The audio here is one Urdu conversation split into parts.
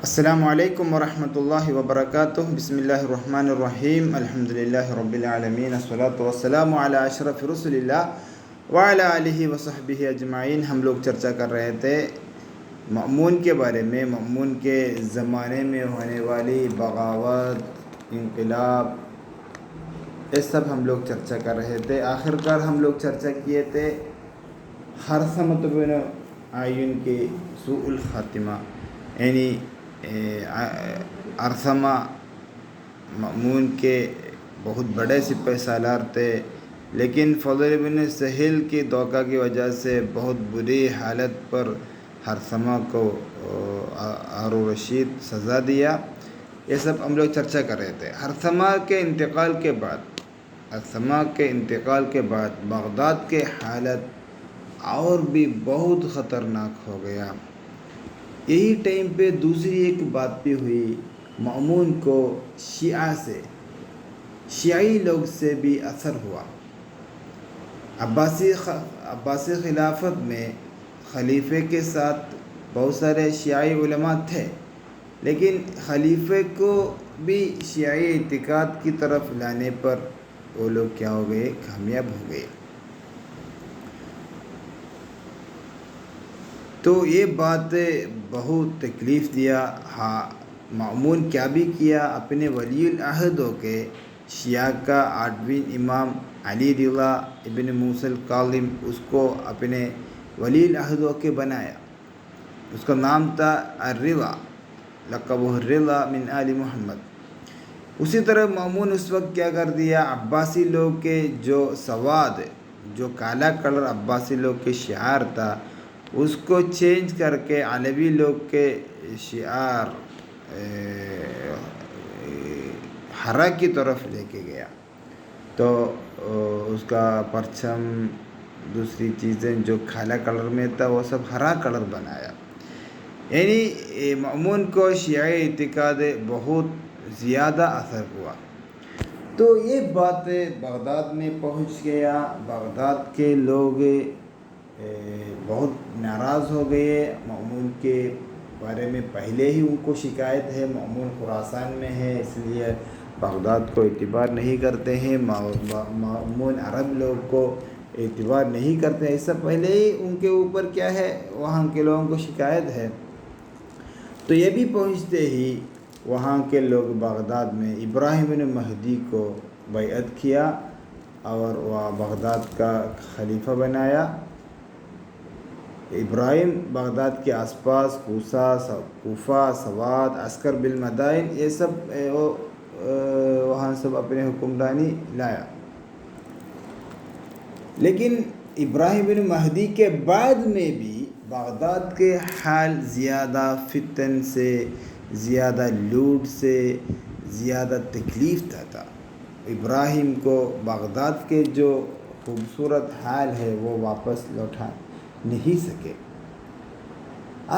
السلام علیکم ورحمۃ اللہ وبرکاتہ۔ بسم اللہ الرحمن الرحیم، الحمد للہ رب العالمین، الصلاۃ والسلام علی اشرف رسول اللہ وعلی آلہ وصحبہ اجمعین۔ ہم لوگ چرچا کر رہے تھے مأمون کے بارے میں، مأمون کے زمانے میں ہونے والی بغاوت، انقلاب، یہ سب ہم لوگ چرچا کر رہے تھے۔ آخر کار ہم لوگ چرچا کیے تھے حرثمۃ بن عیین کے سوء الخاتمہ، یعنی ارثمہ مأمون کے بہت بڑے سپہ سالار تھے، لیکن فضل بن سہیل کی دھوکہ کی وجہ سے بہت بری حالت پر ارثمہ کو ہارون الرشید سزا دیا۔ یہ سب ہم لوگ چرچا کر رہے تھے۔ ارثمہ کے انتقال کے بعد بغداد کے حالت اور بھی بہت خطرناک ہو گیا۔ یہی ٹائم پہ دوسری ایک بات بھی ہوئی، مأمون کو شیعی لوگ سے بھی اثر ہوا۔ عباسی خلافت میں خلیفے کے ساتھ بہت سارے شیعی علماء تھے، لیکن خلیفے کو بھی شیعی اعتقاد کی طرف لانے پر وہ لوگ کیا ہو گئے، کامیاب ہو گئے۔ تو یہ بات بہت تکلیف دیا۔ مأمون کیا بھی کیا، اپنے ولی العہد ہو کے شیعہ کا 8ویں امام علی رضا ابن موسیٰ الکاظم، اس کو اپنے ولی العہد ہو کے بنایا۔ اس کا نام تھا الرضا، لقبہ الرضا من آل محمد۔ اسی طرح مأمون اس وقت کیا کر دیا، عباسی لوگ کے جو کالا کلر عباسی لوگ کے شعار تھا، اس کو چینج کر کے علوی لوگ کے شعار ہرا کی طرف لے کے گیا۔ تو اس کا پرچم، دوسری چیزیں جو کالا کلر میں تھا وہ سب ہرا کلر بنایا۔ یعنی مأمون کو شیعی اعتقاد بہت زیادہ اثر ہوا۔ تو یہ بات بغداد میں پہنچ گیا۔ بغداد کے لوگ بہت ناراض ہو گئے۔ مأمون کے بارے میں پہلے ہی ان کو شکایت ہے، مأمون خراسان میں ہے، اس لیے بغداد کو اعتبار نہیں کرتے ہیں، مأمون عرب لوگ کو اعتبار نہیں کرتے ہیں، اس سے پہلے ہی ان کے اوپر کیا ہے، وہاں کے لوگوں کو شکایت ہے۔ تو یہ بھی پہنچتے ہی وہاں کے لوگ بغداد میں ابراہیم بن مہدی کو بیعت کیا اور وہ بغداد کا خلیفہ بنایا۔ ابراہیم بغداد کے آس پاس کوفہ، سوات، عسکر بالمدائن، یہ سب وہاں سب اپنے حکمرانی لایا۔ لیکن ابراہیم بن مہدی کے بعد میں بھی بغداد کے حال زیادہ فتن سے، زیادہ لوٹ سے، زیادہ تکلیف تھا۔ ابراہیم کو بغداد کے جو خوبصورت حال ہے وہ واپس لوٹا نہیں سکے۔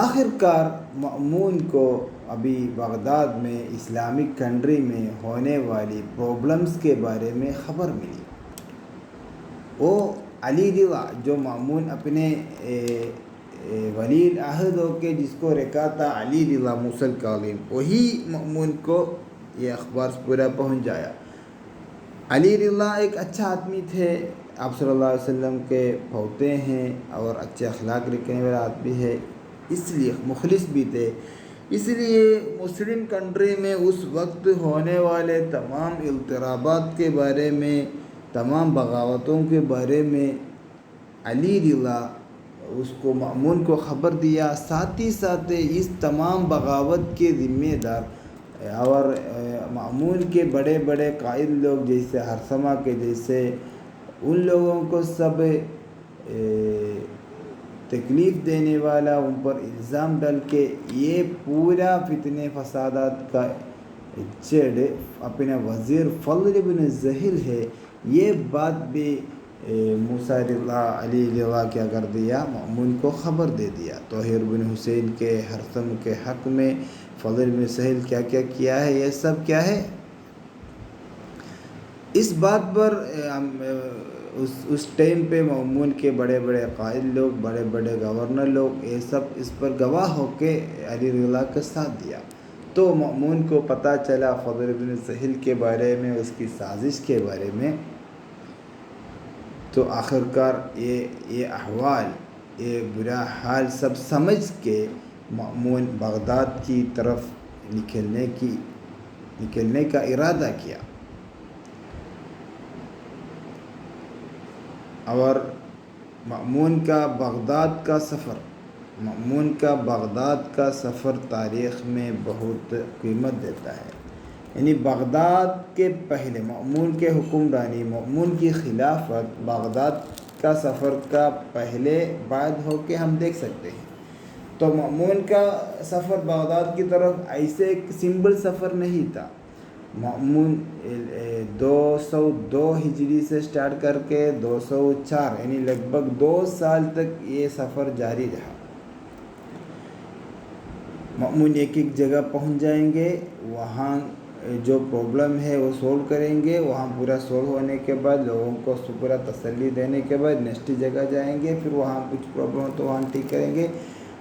آخر کار مأمون کو ابھی بغداد میں، اسلامک کنٹری میں ہونے والی پرابلمز کے بارے میں خبر ملی۔ وہ علی رضا جو مأمون اپنے ولی العہد ہو کے جس کو رکھا تھا علی رضا موسیٰ الکاظم، وہی مأمون کو یہ اخبار پورا پہنچ جایا۔ علی رضا ایک اچھا آدمی تھے، آپ صلی اللہ علیہ وسلم کے پوتے ہیں اور اچھے اخلاق رکھنے والا آدمی ہے، اس لیے مخلص بھی تھے۔ اس لیے مسلم کنٹری میں اس وقت ہونے والے تمام اضطرابات کے بارے میں، تمام بغاوتوں کے بارے میں علی رضا اس کو مأمون کو خبر دیا۔ ساتھ ہی ساتھ اس تمام بغاوت کے ذمہ دار اور مأمون کے بڑے بڑے قائد لوگ جیسے ارثمہ کے جیسے، ان لوگوں کو سب تکلیف دینے والا، ان پر الزام ڈال کے یہ پورا فتنے فسادات کا جڑ اپنا وزیر فضل بن سہیل ہے، یہ بات بھی موسیٰ رضا علی رضا کیا کر دیا، مأمون کو خبر دے دیا۔ طاہر بن حسین کے ارثم کے حق میں فضل بن سہیل کیا کیا کیا ہے، یہ سب کیا ہے۔ اس بات پر اس ٹائم پہ مأمون کے بڑے بڑے قائد لوگ، بڑے بڑے گورنر لوگ، یہ سب اس پر گواہ ہو کے علی رضی اللہ کا ساتھ دیا۔ تو مأمون کو پتہ چلا فضل بن سہیل کے بارے میں، اس کی سازش کے بارے میں، تو آخرکار یہ احوال، یہ برا حال سب سمجھ کے مأمون بغداد کی طرف نکلنے کا ارادہ کیا، اور مأمون کا بغداد کا سفر تاریخ میں بہت قیمت دیتا ہے۔ یعنی بغداد کے پہلے مأمون کے حکمرانی، مأمون کی خلافت، بغداد کا سفر کا پہلے بعد ہو کے ہم دیکھ سکتے ہیں۔ تو مأمون کا سفر بغداد کی طرف ایسے ایک سمپل سفر نہیں تھا۔ مأمون 202 ہجری سے سٹارٹ کر کے 204 یعنی لگ بھگ 2 سال تک یہ سفر جاری رہا۔ مأمون ایک جگہ پہنچ جائیں گے، وہاں جو پرابلم ہے وہ سولو کریں گے، وہاں پورا سولو ہونے کے بعد لوگوں کو پورا تسلی دینے کے بعد نیکسٹ جگہ جائیں گے، پھر وہاں کچھ پرابلم ہو تو وہاں ٹھیک کریں گے۔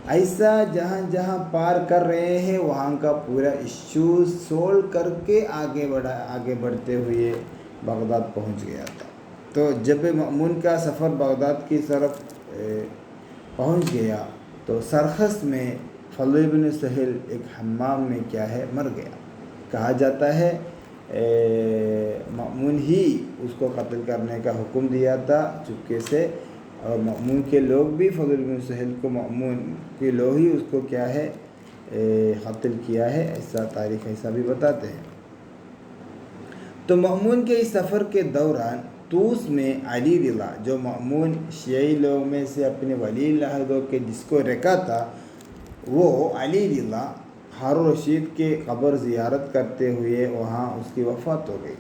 ایسا جہاں پار کر رہے ہیں وہاں کا پورا ایشو سولو کر کے آگے بڑھتے ہوئے بغداد پہنچ گیا تھا۔ تو جب مأمون کا سفر بغداد کی طرف پہنچ گیا تو سرخس میں فضل بن سہیل ایک حمام میں مر گیا۔ کہا جاتا ہے مأمون ہی اس کو قتل کرنے کا حکم دیا تھا چپکے سے، اور مأمون کے لوگ بھی فضل بن سہیل کو، مأمون کے لوگ ہی اس کو قتل کیا ہے، ایسا تاریخ ایسا بھی بتاتے ہیں۔ تو مأمون کے اس سفر کے دوران طوس میں علی رضا، جو مأمون شیعی لوگ میں سے اپنے ولی اللہ کے جس کو رکھا تھا، وہ علی رضا ہارون رشید کے قبر زیارت کرتے ہوئے وہاں اس کی وفات ہو گئی۔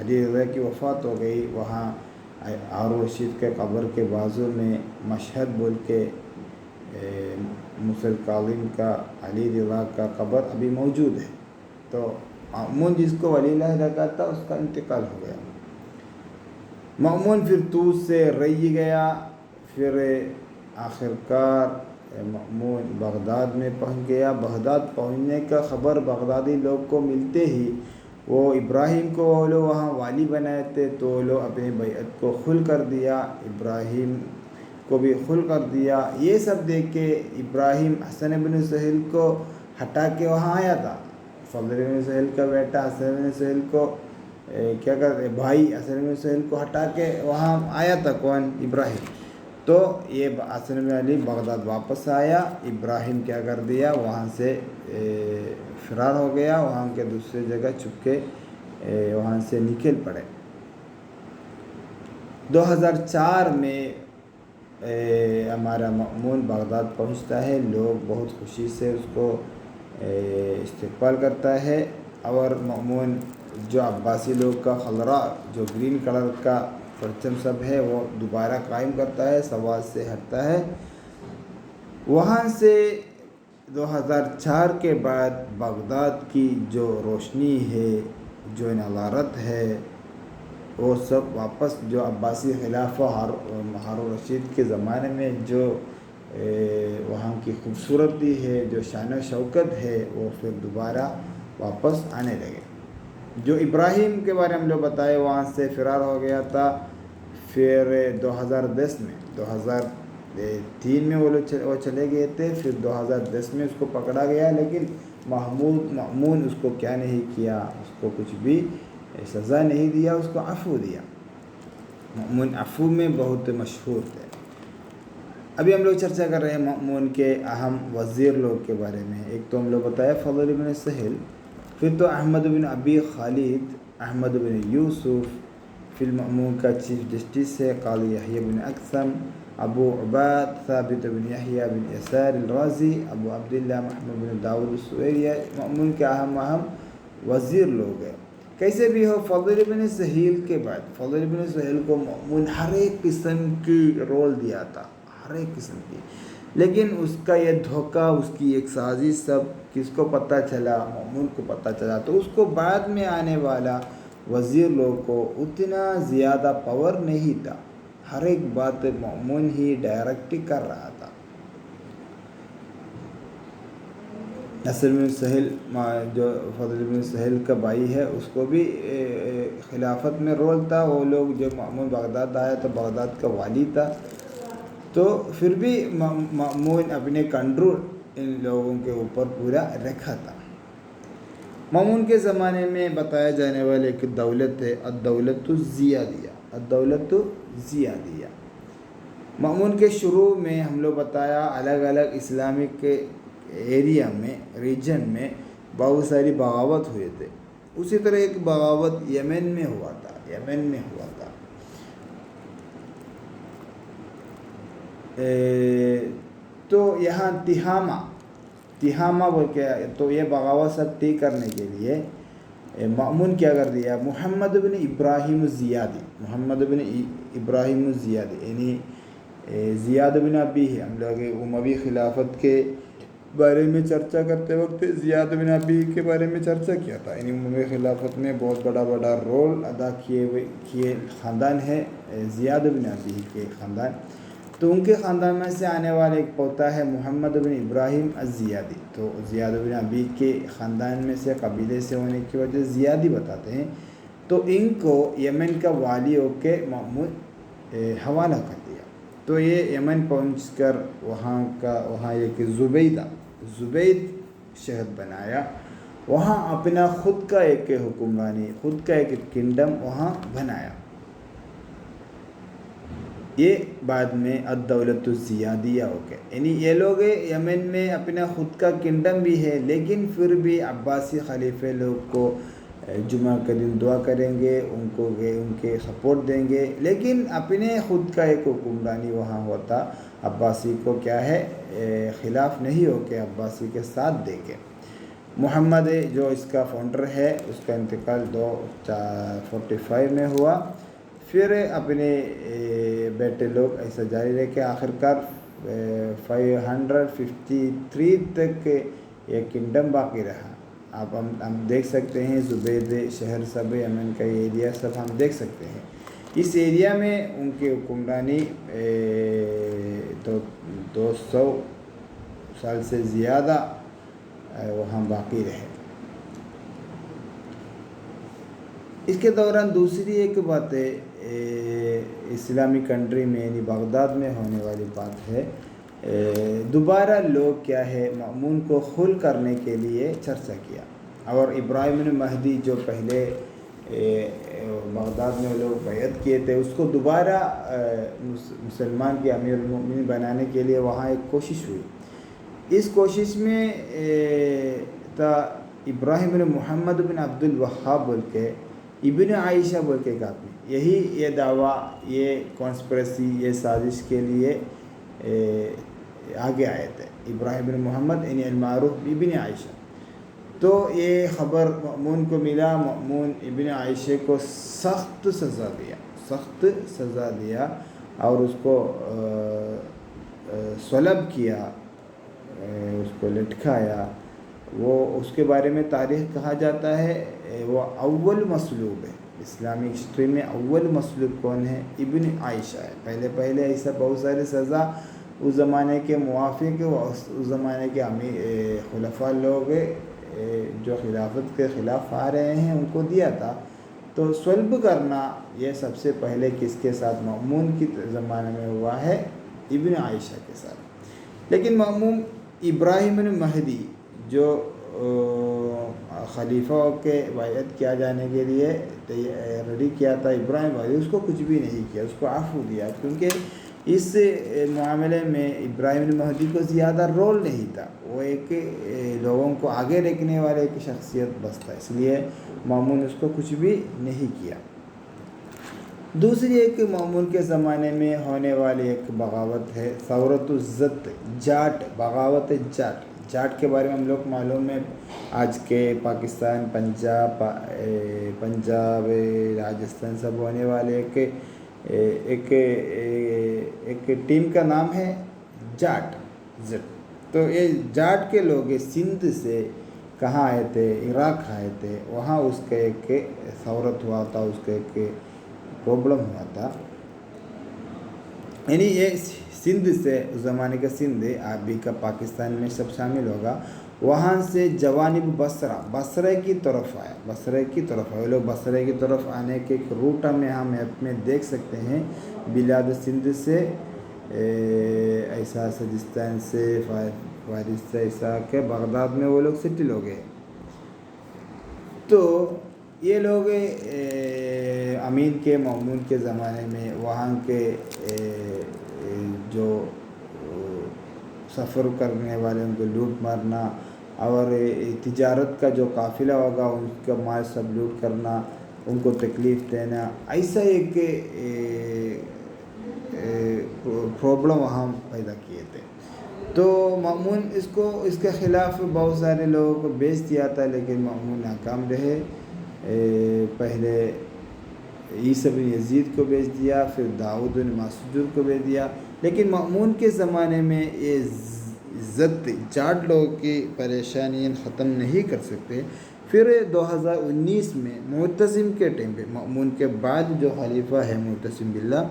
علی رضا کی وفات ہو گئی، وہاں ہارون رشید کے قبر کے بازو میں مشہد بول کے مصر کاظم کا علی رضا کا قبر ابھی موجود ہے۔ تو مأمون جس کو ولی اللہ رکھا تھا اس کا انتقال ہو گیا۔ مأمون پھر طوس سے رئی گیا، پھر آخرکار مأمون بغداد میں پہنچ گیا۔ بغداد پہنچنے کا خبر بغدادی لوگ کو ملتے ہی وہ ابراہیم کو وہ لوگ وہاں والی بنائے تھے، تو وہ لوگ اپنی بیعت کو خل کر دیا، ابراہیم کو بھی خل کر دیا۔ یہ سب دیکھ کے ابراہیم حسن بن سہیل کو ہٹا کے وہاں آیا تھا۔ فضل بن سہیل کا بیٹا حسن بن سہیل کو بھائی حسن بن سہیل کو ہٹا کے وہاں آیا تھا، کون؟ ابراہیم۔ تو یہ حسن بن علی بغداد واپس آیا، ابراہیم کیا کر دیا، وہاں سے فرار ہو گیا، وہاں کے دوسرے جگہ چھپ کے وہاں سے نکل پڑے۔ 2004 میں ہمارا مأمون بغداد پہنچتا ہے، لوگ بہت خوشی سے اس کو استقبال کرتا ہے، اور مأمون جو عباسی لوگ کا خضرا جو گرین کلر کا پرچم سب ہے وہ دوبارہ قائم کرتا ہے، سوات سے ہٹتا ہے۔ وہاں سے 2004 کے بعد بغداد کی جو روشنی ہے، جو نظارت ہے، وہ سب واپس جو عباسی خلافہ ہارون رشید کے زمانے میں جو وہاں کی خوبصورتی ہے، جو شان و شوکت ہے، وہ پھر دوبارہ واپس آنے لگے۔ جو ابراہیم کے بارے میں ہم لوگ بتائے وہاں سے فرار ہو گیا تھا، پھر 2010 میں 2003 میں وہ چلے گئے تھے، پھر 2010 میں اس کو پکڑا گیا، لیکن مأمون اس کو کیا نہیں کیا، اس کو کچھ بھی سزا نہیں دیا، اس کو عفو دیا۔ مأمون عفو میں بہت مشہور تھے۔ ابھی ہم لوگ چرچا کر رہے ہیں مأمون کے اہم وزیر لوگ کے بارے میں۔ ایک تو ہم لوگ بتایا فضل بن سہیل، پھر تو احمد بن ابی خالد، احمد بن یوسف، پھر مأمون کا چیف جسٹس ہے قاضی یحییٰ بن اقسم، ابو عباد ثابت بن یحییٰ بن یسار الرازی، ابو عبداللہ محمد بن داود السویریہ، مأمون کے اہم وزیر لوگ ہیں۔ کیسے بھی ہو، فضل بن سہیل کے بعد فضل بن سہیل کو مأمون ہر ایک قسم کی رول دیا تھا، ہر ایک قسم کی، لیکن اس کا یہ دھوکہ، اس کی ایک سازش سب کس کو پتہ چلا؟ مأمون کو پتہ چلا، تو اس کو بعد میں آنے والا وزیر لوگ کو اتنا زیادہ پاور نہیں تھا، ہر ایک بات مأمون ہی ڈائریکٹ کر رہا تھا۔ نصر بن سہل جو فضل بن سہل کا بھائی ہے، اس کو بھی خلافت میں رول تھا۔ وہ لوگ جب مأمون بغداد آیا تو بغداد کا والی تھا، تو پھر بھی مأمون اپنے کنٹرول ان لوگوں کے اوپر پورا رکھا تھا۔ مأمون کے زمانے میں بتایا جانے والے ایک دولت ہے الدولت الزیادیہ، الدولت الزیادیہ۔ مأمون کے شروع میں ہم لوگ بتایا الگ الگ اسلامک ایریا میں، ریجن میں بہت ساری بغاوت ہوئے تھے۔ اسی طرح ایک بغاوت یمن میں ہوا تھا، یمن میں ہوا تھا۔ تو یہاں تہامہ بول کے، تو یہ بغاوت سب طے کرنے کے لیے مأمون کیا کر دیا، محمد بن ابراہیم الزیادی، محمد بن ابراہیم الزیادی یعنی زیاد بن ابی ہے۔ ہم لوگ اموی خلافت کے بارے میں چرچا کرتے وقت زیاد بن ابی کے بارے میں چرچا کیا تھا۔ یعنی اموی خلافت میں بہت بڑا رول ادا کیے خاندان ہے زیاد بن ابی کے خاندان۔ تو ان کے خاندان میں سے آنے والے ایک پوتا ہے محمد بن ابراہیم الزیادی۔ تو زیاد بن ابی کے خاندان میں سے، قبیلے سے ہونے کی وجہ زیادی بتاتے ہیں۔ تو ان کو یمن کا والی ہو کے مأمون حوالہ کر دیا۔ تو یہ یمن پہنچ کر وہاں ایک زبید شہر بنایا، وہاں اپنا خود کا ایک حکمرانی، خود کا ایک کنگڈم وہاں بنایا۔ یہ بعد میں الدولت الزیادیہ ہو گئے۔ یعنی یہ لوگ یمن میں اپنا خود کا کنگڈم بھی ہے، لیکن پھر بھی عباسی خلیفے لوگ کو جمعہ کے دن دعا کریں گے، ان کے سپورٹ دیں گے، لیکن اپنے خود کا ایک حکمرانی وہاں ہوتا، عباسی کو کیا ہے خلاف نہیں ہو کے عباسی کے ساتھ دے کے۔ محمد جو اس کا فاؤنڈر ہے، اس کا انتقال 245 میں ہوا۔ پھر اپنے بیٹے لوگ ایسا جاری رہے کہ آخرکار 553 تک یہ کنگڈم باقی رہا۔ اب ہم دیکھ سکتے ہیں زبید شہر سب یمن کا ایریا سب ہم دیکھ سکتے ہیں۔ اس ایریا میں ان کی حکمرانی 200 سال سے زیادہ وہاں باقی رہے۔ اس کے دوران دوسری ایک بات ہے اسلامی کنٹری میں یعنی بغداد میں ہونے والی بات ہے، دوبارہ لوگ کیا ہے مأمون کو خل کرنے کے لیے چرچا کیا، اور ابراہیم بن مہدی جو پہلے بغداد میں لوگ بیعت کیے تھے، اس کو دوبارہ مسلمان کے امیر المؤمنین بنانے کے لیے وہاں ایک کوشش ہوئی۔ اس کوشش میں تا ابراہیم بن محمد بن عبد الوہاب بول کے، ابن عائشہ بول کے ایک آدمی، یہ دعویٰ، یہ کانسپریسی، یہ سازش کے لیے آگے آئے تھے۔ ابراہیم بن محمد یعنی المعروف ابن عائشہ۔ تو یہ خبر مأمون کو ملا، مأمون ابن عائشہ کو سخت سزا دیا اور اس کو صلب کیا، اس کو لٹکایا۔ وہ اس کے بارے میں تاریخ کہا جاتا ہے وہ اول مصلوب ہے۔ اسلامی ہسٹری میں اول مصلوب کون ہے؟ ابن عائشہ ہے۔ پہلے ایسا بہت سارے سزا اس زمانے کے موافق، اس زمانے کے خلفاء لوگ جو خلافت کے خلاف آ رہے ہیں ان کو دیا تھا۔ تو صلب کرنا یہ سب سے پہلے کس کے ساتھ؟ مأمون کی زمانے میں ہوا ہے، ابن عائشہ کے ساتھ۔ لیکن مأمون ابراہیم بن مہدی جو خلیفہ کے بیعت کیا جانے کے لیے ریڈی کیا تھا، ابراہیم مہدی اس کو کچھ بھی نہیں کیا، اس کو عفو دیا، کیونکہ اس معاملے میں ابراہیم بن مہدی کو زیادہ رول نہیں تھا، وہ ایک لوگوں کو آگے رکھنے والے ایک شخصیت بس تھا، اس لیے مأمون اس کو کچھ بھی نہیں کیا۔ دوسری ایک مأمون کے زمانے میں ہونے والی ایک بغاوت ہے ثورۃ الزت، جاٹ، بغاوت جاٹ کے بارے میں ہم لوگ معلوم ہے۔ آج کے پاکستان، پنجاب، راجستھان سب ہونے والے ایک ٹیم کا نام ہے جاٹ۔ تو یہ جاٹ کے لوگ سندھ سے کہاں آئے تھے؟ عراق آئے تھے. وہاں اس کا ایک ثورت ہوا تھا، اس کا ایک پرابلم ہوا تھا. یعنی یہ سندھ سے، اس زمانے کا سندھ ابھی کا پاکستان میں سب شامل ہوگا، وہاں سے جوانب بصرے کی طرف آیا. وہ لوگ بصرے کی طرف آنے کے ایک روٹ ہم یہاں میپ میں دیکھ سکتے ہیں. بلاد سندھ سے ایسا سجستان سے فارس سے ایسا کہ بغداد میں وہ لوگ سیٹل ہو گئے. تو یہ لوگ امین کے مأمون کے زمانے میں وہاں کے جو سفر کرنے والے ان کو لوٹ مارنا، اور تجارت کا جو قافلہ ہوگا ان کا مال سب لوٹ کرنا، ان کو تکلیف دینا، ایسا ایک پرابلم وہاں پیدا کیے تھے. تو مأمون اس کے خلاف بہت سارے لوگوں کو بیچ دیا تھا، لیکن مأمون ناکام رہے. پہلے عیسی بن یزید کو بیچ دیا، پھر داؤد بن ماسجور کو بیچ دیا. لیکن مأمون کے زمانے میں یہ جاٹ لوگوں کی پریشانیاں ختم نہیں کر سکتے. پھر 2019 میں معتصم کے ٹائم پہ، مأمون کے بعد جو خلیفہ ہے معتصم باللہ،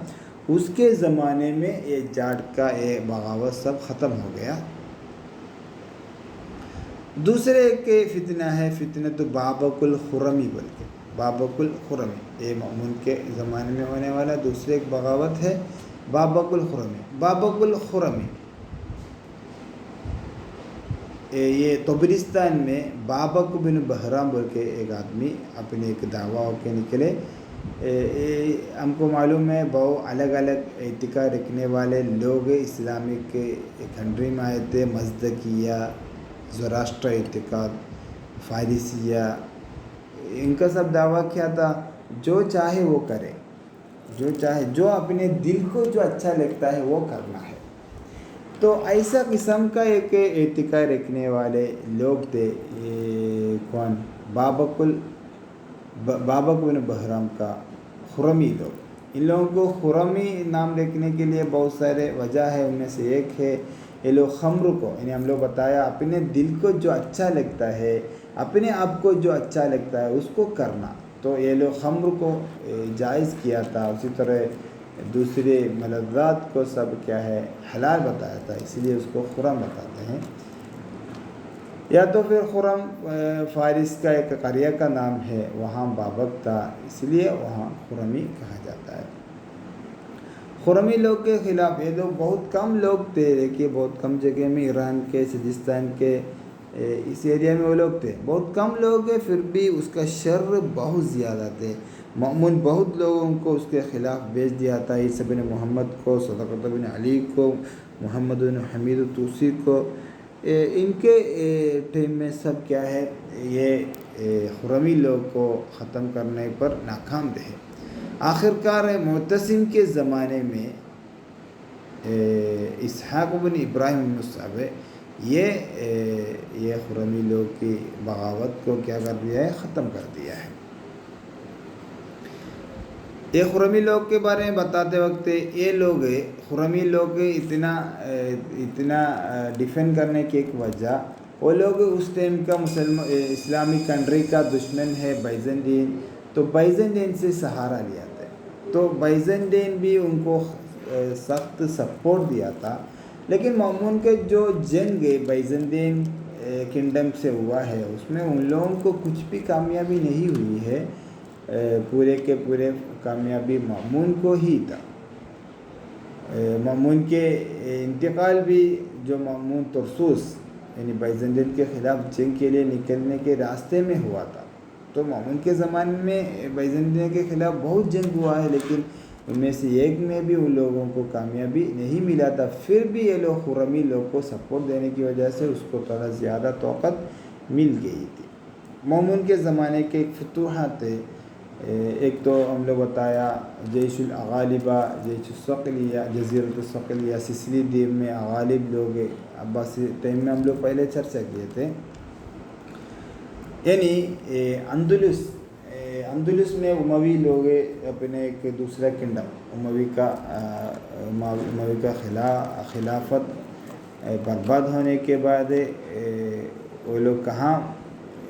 اس کے زمانے میں یہ جاٹ کا یہ بغاوت سب ختم ہو گیا. دوسرے ایک فتنہ ہے، فتنہ تو بابک الخرمی بلکہ بابک الخرمی، یہ مأمون کے زمانے میں ہونے والا دوسرے ایک بغاوت ہے، بابک الخرمی. یہ طبرستان میں بابک بن بہرام بول کے ایک آدمی اپنے ایک دعویٰ ہو کے نکلے. ہم کو معلوم ہے بہت الگ الگ اعتقاد رکھنے والے لوگ اسلامک کنٹری میں آئے تھے. مزدکیہ، زراشٹر اعتقاد، فارسیہ، ان کا سب دعویٰ کیا تھا جو چاہے وہ کرے، جو اپنے دل کو جو اچھا لگتا ہے وہ کرنا ہے. تو ایسا قسم کا ایک اعتقاد رکھنے والے لوگ تھے. کون؟ بابک بن بہرام کا خرمی لوگ. ان لوگوں کو خرمی نام رکھنے کے لیے بہت سارے وجہ ہے. ان میں سے ایک ہے یہ لوگ خمر کو، یعنی ہم لوگ بتایا اپنے دل کو جو اچھا لگتا ہے، اپنے آپ کو جو اچھا لگتا ہے اس کو کرنا. تو یہ لوگ خمر کو جائز کیا تھا. اسی طرح دوسرے ملذات کو سب کیا ہے حلال بتایا تھا، اسی لیے اس کو خرم بتاتے ہیں. یا تو پھر خرم فارس کا ایک قریہ کا نام ہے، وہاں بابک تھا اس لیے وہاں خرمی کہا جاتا ہے. خرمی لوگ کے خلاف یہ لوگ بہت کم لوگ تھے، دیکھیے بہت کم جگہ میں، ایران کے سجستان کے اس ایریا میں وہ لوگ تھے. بہت کم لوگ ہیں، پھر بھی اس کا شر بہت زیادہ تھے. مأمون بہت لوگوں کو اس کے خلاف بیچ دیا تھا. عیسی بن محمد کو، صدقۃ بن علی کو، محمد بن حمید طوسی کو. ان کے ٹائم میں سب کیا ہے یہ خرمی لوگ کو ختم کرنے پر ناکام رہے. آخرکار معتصم کے زمانے میں اسحاق بن ابراہیم بن مصعب یہ خرمی لوگ کی بغاوت کو کیا کر دیا ہے؟ ختم کر دیا ہے. یہ خرمی لوگ کے بارے میں بتاتے وقت یہ لوگ خرمی لوگ اتنا ڈیفینڈ کرنے کی ایک وجہ، وہ لوگ اس ٹائم کا اسلامک کنٹری کا دشمن ہے بائزنٹین. تو بائزنٹین سے سہارا لیا تھا. تو بائزنٹین بھی ان کو سخت سپورٹ دیا تھا. لیکن مأمون کے جو جنگ بائزنٹین کنگڈم سے ہوا ہے اس میں ان لوگوں کو کچھ بھی کامیابی نہیں ہوئی ہے. پورے کے پورے کامیابی مأمون کو ہی تھا. مأمون کے انتقال بھی جو مأمون طرسوس یعنی بائزنٹین کے خلاف جنگ کے لیے نکلنے کے راستے میں ہوا تھا. تو مأمون کے زمانے میں بائزنٹین کے خلاف بہت جنگ ہوا ہے، لیکن ان میں سے ایک میں بھی ان لوگوں کو کامیابی نہیں ملا تھا. پھر بھی یہ لوگ خرمی لوگ کو سپورٹ دینے کی وجہ سے اس کو تھوڑا زیادہ طاقت مل گئی تھی. مأمون کے زمانے کے ایک فتوحات تھے. ایک تو ہم لوگ بتایا جیش الاغالبہ، جیش الصقلیہ، جزیرۃ الصقلیہ، سسلی دیو میں اغالب لوگ عباسی ٹائم میں ہم لوگ پہلے چرچا کیے تھے. یعنی اندلس میں اموی لوگ اپنے ایک دوسرا کنگڈم اموی کا خلافت برباد ہونے کے بعد وہ لوگ کہاں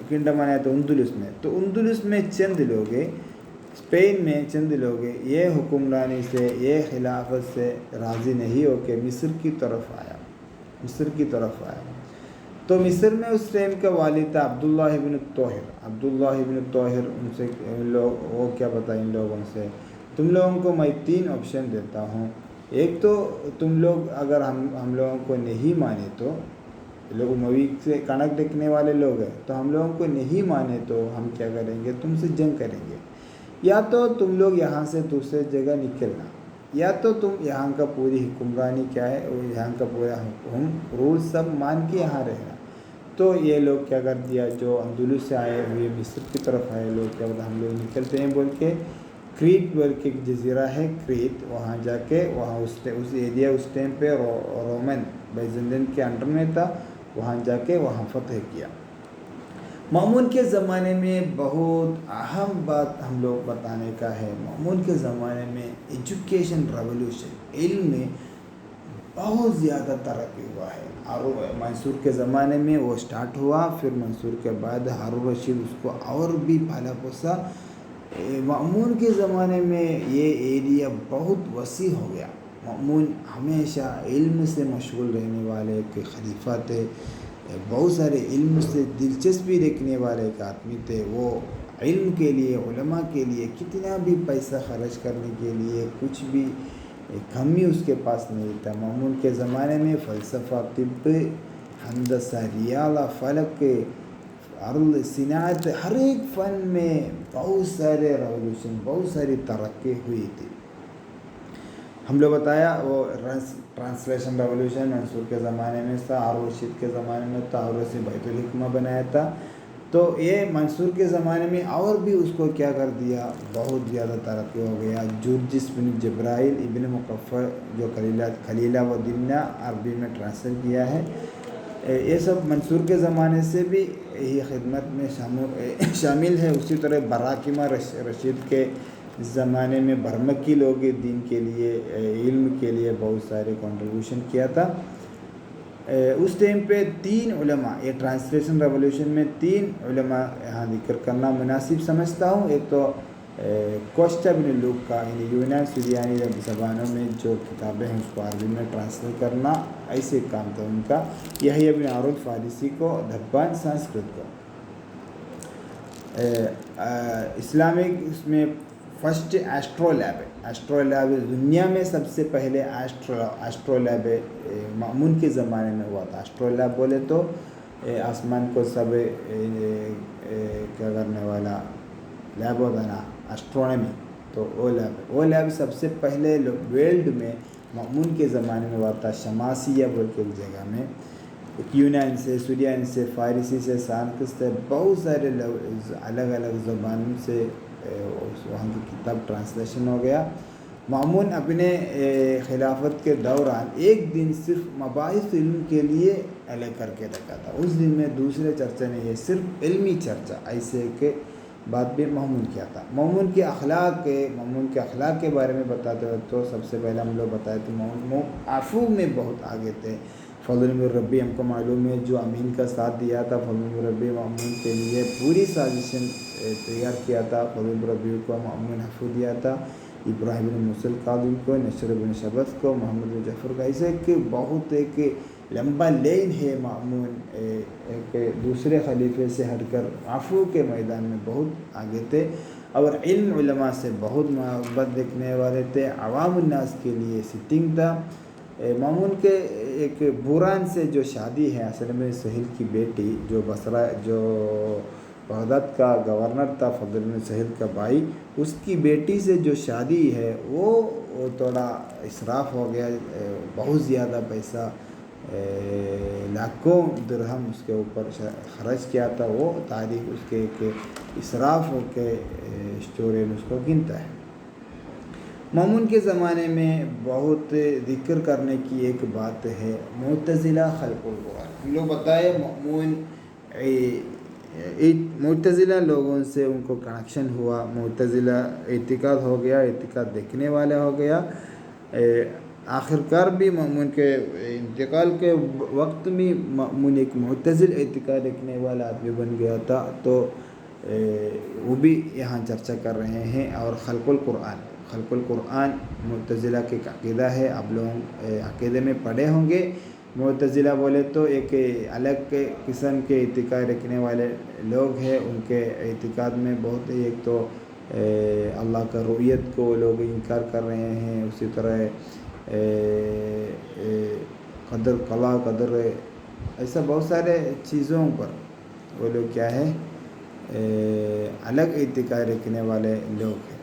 کنگڈم آیا تو اندلس میں، تو اندلس میں چند لوگ، اسپین میں چند لوگ یہ حکمرانی سے، یہ خلافت سے راضی نہیں ہو کے مصر کی طرف آیا. تو مصر میں اس ٹائم کا والد تھا عبداللہ ابن طاہر. ان سے وہ کیا بتائیں ان لوگوں سے، تم لوگوں کو میں 3 آپشن دیتا ہوں. ایک تو تم لوگ اگر ہم لوگوں کو نہیں مانے، تو لوگ موی سے کنک دیکھنے والے لوگ ہیں، تو ہم لوگوں کو نہیں مانے تو ہم کیا کریں گے، تم سے جنگ کریں گے. یا تو تم لوگ یہاں سے دوسرے جگہ نکلنا، یا تو تم یہاں کا پوری حکمرانی کیا ہے، یہاں کا پورا رول سب مان کے یہاں رہنا. تو یہ لوگ کیا کر دیا، جو اندلس سے آئے ہوئے مصر کی طرف آئے لوگ، کیا بتا ہم لوگ نکلتے ہیں بول کے کریٹ بول کے ایک جزیرہ ہے کریٹ، وہاں جا کے وہاں اس ایریا اس ٹائم پہ رومن بیزنٹین کے انڈر میں تھا، وہاں جا کے وہاں فتح کیا. مأمون کے زمانے میں بہت اہم بات ہم لوگ بتانے کا ہے. مأمون کے زمانے میں ایجوکیشن ریولوشن، علم میں بہت زیادہ ترقی ہوا ہے. اور منصور کے زمانے میں وہ سٹارٹ ہوا، پھر منصور کے بعد ہارون رشید اس کو اور بھی پھالا پھوسا. مأمون کے زمانے میں یہ ایریا بہت وسیع ہو گیا. مأمون ہمیشہ علم سے مشغول رہنے والے ایک خلیفہ تھے، بہت سارے علم سے دلچسپی رکھنے والے ایک آدمی تھے. وہ علم کے لیے، علماء کے لیے کتنا بھی پیسہ خرچ کرنے کے لیے کچھ بھی کمی اس کے پاس نہیں تھا. مأمون کے زمانے میں فلسفہ، طب، ہندسہ، ریاضہ، فلک، عرض، صنعت، ہر ایک فن میں بہت سارے ریولوشن، بہت ساری ترقی ہوئی تھی. ہم لوگ بتایا وہ ٹرانسلیشن ریولوشن منصور کے زمانے میں تھا، ہارون رشید کے زمانے میں تھا، ہارون رشید بیت الحکمہ بنایا تھا. تو یہ منصور کے زمانے میں اور بھی اس کو کیا کر دیا، بہت زیادہ ترقی ہو گیا. جورجس بن جبرائیل ابن مقفع جو خلیلہ و دمنہ عربی میں ٹرانسلیٹ کیا ہے، یہ سب منصور کے زمانے سے بھی یہی خدمت میں شامل ہے. اسی طرح براکیمہ رشید کے زمانے میں برمکی لوگ دین کے لیے، علم کے لیے بہت سارے کنٹریبیوشن کیا تھا. اس ٹائم پہ 3 علماء، یہ ٹرانسلیشن ریولوشن میں 3 علماء یہاں ذکر کرنا مناسب سمجھتا ہوں. ایک تو کوسٹا بن لوکا، یعنی یونان سریانی زبانوں میں جو کتابیں ہیں اس کو عربی میں ٹرانسلیٹ کرنا، ایسے کام تھا ان کا. یحییٰ بن عارون فارسی کو، دھبان سنسکرت کو. اسلامک اس میں فرسٹ ایسٹرو لیب دنیا میں سب سے پہلے ایسٹرو لیب مأمون کے زمانے میں ہوا تھا. ایسٹرو لیب بولے تو آسمان کو سب کیا کرنے والا لیب ہوتا نا، اسٹرونومی. تو وہ لیب سب سے پہلے ورلڈ میں مأمون کے زمانے میں ہوا تھا. شماسیہ بول کے ایک جگہ میں، یونان سے، سریانی سے، فارسی سے، سنسکرت سے، بہت سارے الگ الگ زبانوں سے وہاں کی کتاب ٹرانسلیشن ہو گیا. مأمون اپنے خلافت کے دوران ایک دن صرف مباحث علم کے لیے الگ کر کے رکھا تھا. اس دن میں دوسرے چرچا نہیں ہے، صرف علمی چرچا، ایسے کہ بات بھی مأمون کیا تھا. مأمون کے اخلاق کے بارے میں بتاتے ہوئے تو سب سے پہلے ہم لوگ بتائے تو مأمون عفو میں بہت آگے تھے. فضل بن ربی ہم کو معلوم ہے جو امین کا ساتھ دیا تھا. فضل بن ربی مأمون کے لیے پوری سازشن تیار کیا تھا. فضل بن ربی کو مأمون عفو دیا تھا. ابراہیم بن موسیٰ القاضی کو، نصر بن شبث کو، محمد بن جعفر کا. ایسے کہ بہت ایک لمبا لین ہے. مأمون ایک دوسرے خلیفے سے ہٹ کر عفو کے میدان میں بہت آگے تھے، اور علم علماء سے بہت محبت رکھنے والے تھے. عوام الناس کے لیے سٹنگ تھا. مأمون کے ایک بوران سے جو شادی ہے، اصل میں سہیل کی بیٹی، جو بغداد کا گورنر تھا، فضل بن سہیل کا بھائی، اس کی بیٹی سے جو شادی ہے وہ تھوڑا اسراف ہو گیا. بہت زیادہ پیسہ، لاکھوں درہم اس کے اوپر خرچ کیا تھا. وہ تاریخ اس کے ایک اسراف ہو کے ہسٹورین اس کو گنتا ہے. مأمون کے زمانے میں بہت ذکر کرنے کی ایک بات ہے، معتزلہ خلق القرآن. ہم لوگ بتائے مأمون معتزلہ لوگوں سے ان کو کنیکشن ہوا. معتزلہ اعتقاد ہو گیا، اعتقاد دیکھنے والا ہو گیا. آخر کار بھی مأمون کے انتقال کے وقت میں مأمون ایک معتزل اعتقاد رکھنے والا آدمی بن گیا تھا. تو وہ بھی یہاں چرچا کر رہے ہیں. اور خلق القرآن معتزلہ کے عقیدہ ہے. آپ لوگ عقیدے میں پڑھے ہوں گے. معتزلہ بولے تو ایک الگ قسم کے اعتقاد رکھنے والے لوگ ہیں. ان کے اعتقاد میں بہت ایک تو اللہ کا رؤیت کو لوگ انکار کر رہے ہیں. اسی طرح قدر ایسا بہت سارے چیزوں پر وہ لوگ کیا ہے الگ اعتقاد رکھنے والے لوگ ہیں.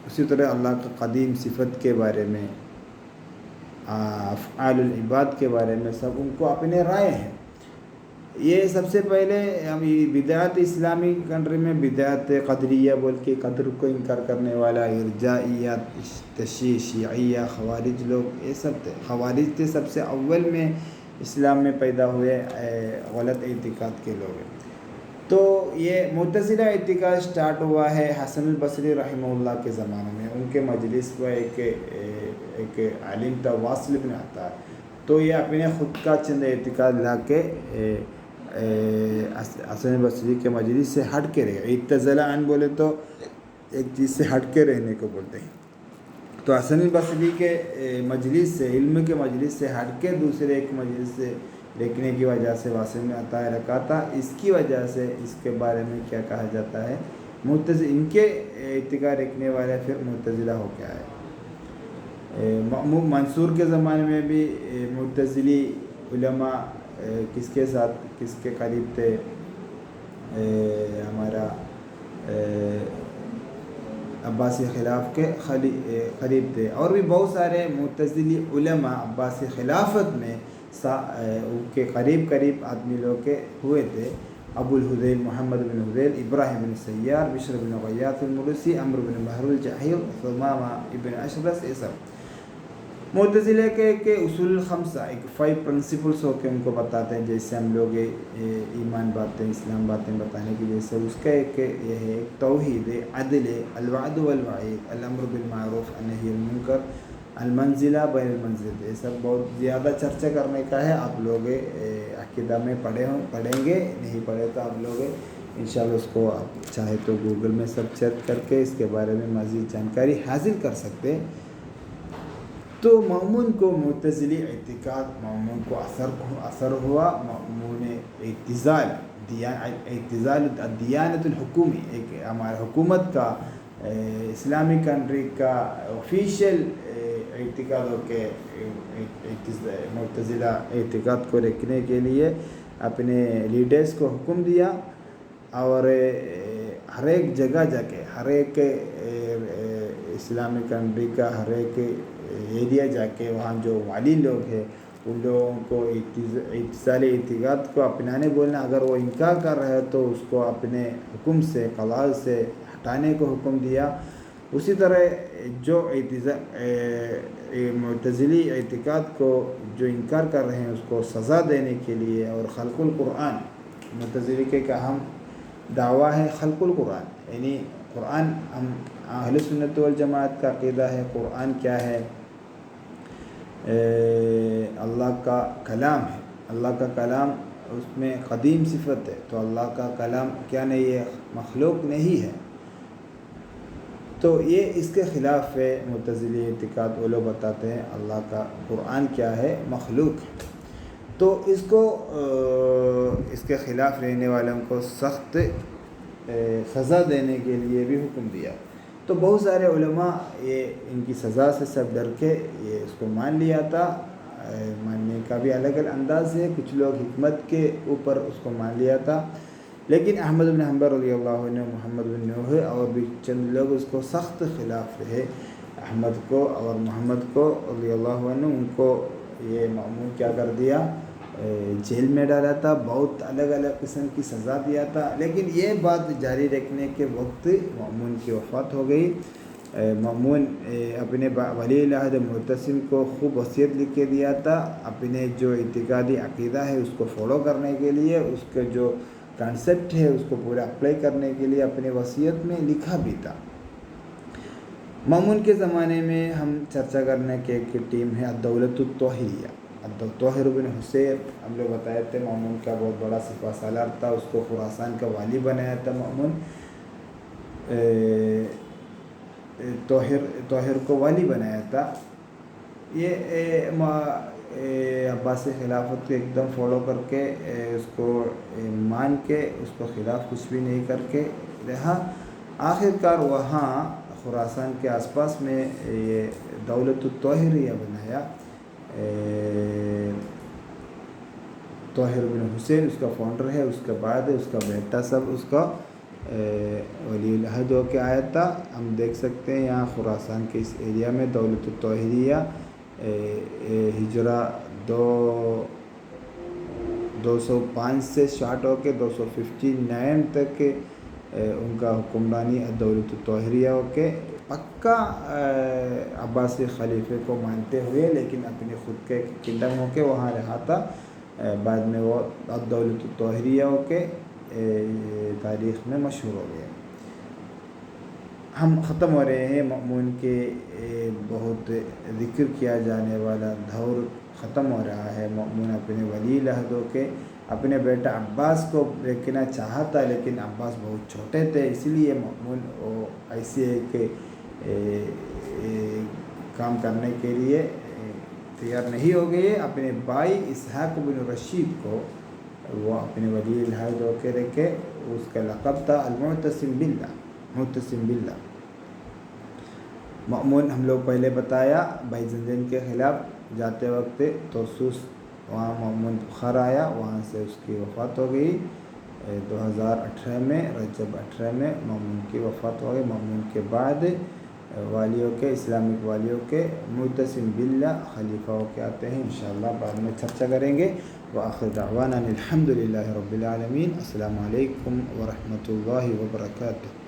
اسی طرح اللہ کا قدیم صفت کے بارے میں، افعال العباد کے بارے میں سب ان کو اپنے رائے ہیں. یہ سب سے پہلے ہم بدعت اسلامی کنٹری میں بدعت قدریہ بول کے قدر کو انکار کرنے والا، ارجائیات، شیعیہ، خوارج لوگ یہ سب تھے. خوارج تھے سب سے اول میں اسلام میں پیدا ہوئے غلط اعتقاد کے لوگ. تو یہ معتزلہ اعتقاد سٹارٹ ہوا ہے حسن البصری رحمہ اللہ کے زمانے میں. ان کے مجلس میں ایک عالم تھا واصل بن عطا. تو یہ اپنے خود کا چند اعتقاد لا کے حسن البصری کے مجلس سے ہٹ کے رہے. اعتزلہ ان بولے تو ایک چیز سے ہٹ کے رہنے کو بولتے ہیں. تو حسن البصری کے مجلس سے، علم کے مجلس سے ہٹ کے دوسرے ایک مجلس سے دیکھنے کی وجہ سے واصل بن عطا رکھا تھا. اس کی وجہ سے اس کے بارے میں کیا کہا جاتا ہے معتزلہ. ان کے اعتقاد رکھنے والے پھر معتزلہ ہو گیا ہے. منصور کے زمانے میں بھی معتزلی علماء کس کے ساتھ، کس کے قریب تھے، ہمارا عباسی خلاف کے قریب تھے. اور بھی بہت سارے معتزلی علماء عباسی خلافت میں ان کے قریب آدمی لوگ کے ہوئے تھے. ابو الہذیل محمد بن ہذیل، ابراہیم بن سیار، بشر بن غیاث المرسی، عمرو بن بحر الجاحظ، ثمامہ ابن اشرس. یہ سب معتزلہ کے اصول خمسہ، ایک 5 پرنسپلس ہو کے ان کو بتاتے ہیں. جیسے ہم لوگ ایمان باتیں، اسلام باتیں بتانے کی، جیسے اس کا ایک یہ ہے توحید، عدل، الوعد والوعید، الامر بالمعروف، النہی عن المنکر، المنزلہ بین المنزل. یہ سب بہت زیادہ چرچا کرنے کا ہے. آپ لوگ عقیدہ میں پڑھیں گے، نہیں پڑھے تو آپ لوگ انشاءاللہ اس کو آپ چاہے تو گوگل میں سرچ کر کے اس کے بارے میں مزید جانکاری حاصل کر سکتے. تو مأمون کو معتزلی اعتقاد، مأمون کو اثر ہوا. مأمون اعتزال الدیانت الحکومی، ایک ہمارا حکومت کا اسلامی کنٹری کا آفیشیل اعتقاد ہو کے معتزلہ اعتقاد کو رکھنے کے لیے اپنے لیڈرز کو حکم دیا. اور ہر ایک جگہ جا کے، ہر ایک اسلامی کنٹری کا ہر ایک ایریا جا کے وہاں جو والی لوگ ہیں ان لوگوں کو اتصال اعتقاد کو اپنانے بولنا. اگر وہ انکار کر رہے تو اس کو اپنے حکم سے، قضاء سے ہٹانے کو حکم دیا. اسی طرح جو معتزلی اعتقاد کو جو انکار کر رہے ہیں اس کو سزا دینے کے لیے. اور خلق القرآن، معتزلی کے اہم دعویٰ ہے خلق القرآن، یعنی قرآن. ہم اہل سنت والجماعت کا عقیدہ ہے قرآن کیا ہے؟ اللہ کا کلام ہے. اللہ کا کلام اس میں قدیم صفت ہے. تو اللہ کا کلام کیا نہیں ہے؟ مخلوق نہیں ہے. تو یہ اس کے خلاف ہے معتزلی اعتقاد. وہ لوگ بتاتے ہیں اللہ کا قرآن کیا ہے؟ مخلوق ہے. تو اس کو اس کے خلاف رہنے والوں کو سخت سزا دینے کے لیے بھی حکم دیا. تو بہت سارے علماء یہ ان کی سزا سے سب ڈر کے یہ اس کو مان لیا تھا. ماننے کا بھی الگ الگ انداز ہے. کچھ لوگ حکمت کے اوپر اس کو مان لیا تھا. لیکن احمد بن حنبل رضی اللہ عنہ، محمد بن نوح اور بھی چند لوگ اس کو سخت خلاف رہے. احمد کو اور محمد کو رضی اللہ عنہ، ان کو یہ مأمون کیا کر دیا؟ جیل میں ڈالا تھا. بہت الگ الگ قسم کی سزا دیا تھا. لیکن یہ بات جاری رکھنے کے وقت مأمون کی وفات ہو گئی. مأمون اپنے ولی العہد معتصم کو خوب وصیت لکھ کے دیا تھا اپنے جو اعتقادی عقیدہ ہے اس کو فالو کرنے کے لیے. اس کے جو کانسیپٹ ہے اس کو پورا اپلائی کرنے کے لیے اپنے وصیت میں لکھا بھی تھا. مأمون کے زمانے میں ہم چرچا کرنے کے ایک ٹیم ہے الدولة الطاہریہ. طاہر بن حسین ہم لوگ بتائے تھے مأمون کا بہت بڑا سپہ سالار تھا، اس کو خراسان کا والی بنایا تھا مأمون. طاہر کو والی بنایا تھا. یہ عباسی خلافت کو ایک دم فالو کر کے اس کو مان کے اس کو خلاف کچھ بھی نہیں کر کے رہا. آخر کار وہاں خراسان کے آس پاس میں یہ دولت الطاہریہ بنایا. طاہر بن حسین اس کا فاؤنڈر ہے، اس کے بعد اس کا بیٹا سب اس کا ولی العہد ہو کے آیا تھا. ہم دیکھ سکتے ہیں یہاں خراسان کے اس ایریا میں دولت الطاہریہ ہجرہ 205 سے سٹارٹ ہو کے 259 تک ان کا حکمرانی دولت الطاہریہ ہو کے پکا عباسی خلیفے کو مانتے ہوئے لیکن اپنے خود کے کنگڈم ہو کے وہاں رہا تھا. بعد میں وہ دولت الطاہریہ ہو کے تاریخ میں مشہور ہو گئے. ہم ختم ہو رہے ہیں مأمون کے بہت ذکر کیا جانے والا دور ختم ہو رہا ہے. مأمون اپنے ولی العہد ہو کے اپنے بیٹا عباس کو دیکھنا چاہتا لیکن عباس بہت چھوٹے تھے، اس لیے مأمون ایسے کہ کام کرنے کے لیے تیار نہیں ہو گئے. اپنے بھائی اسحاق بن رشید کو وہ اپنے ولی العہد ہو کے رکھے. اس کا لقب تھا المعتصم باللہ، معتصم باللہ. مأمون ہم لوگ پہلے بتایا بائزنطین کے خلاف جاتے وقت طرسوس وہاں مأمون بخار آیا، وہاں سے اس کی وفات ہو گئی. 2018 میں رجب 18 میں مأمون کی وفات ہو گئی. مأمون کے بعد والیوں کے اسلامک والیوں کے معتصم باللہ خلیفہ ہو کے آتے ہیں. انشاءاللہ بعد میں چرچا کریں گے. وآخر دعوانا الحمدللہ رب العالمین. السلام علیکم ورحمۃ اللہ وبرکاتہ.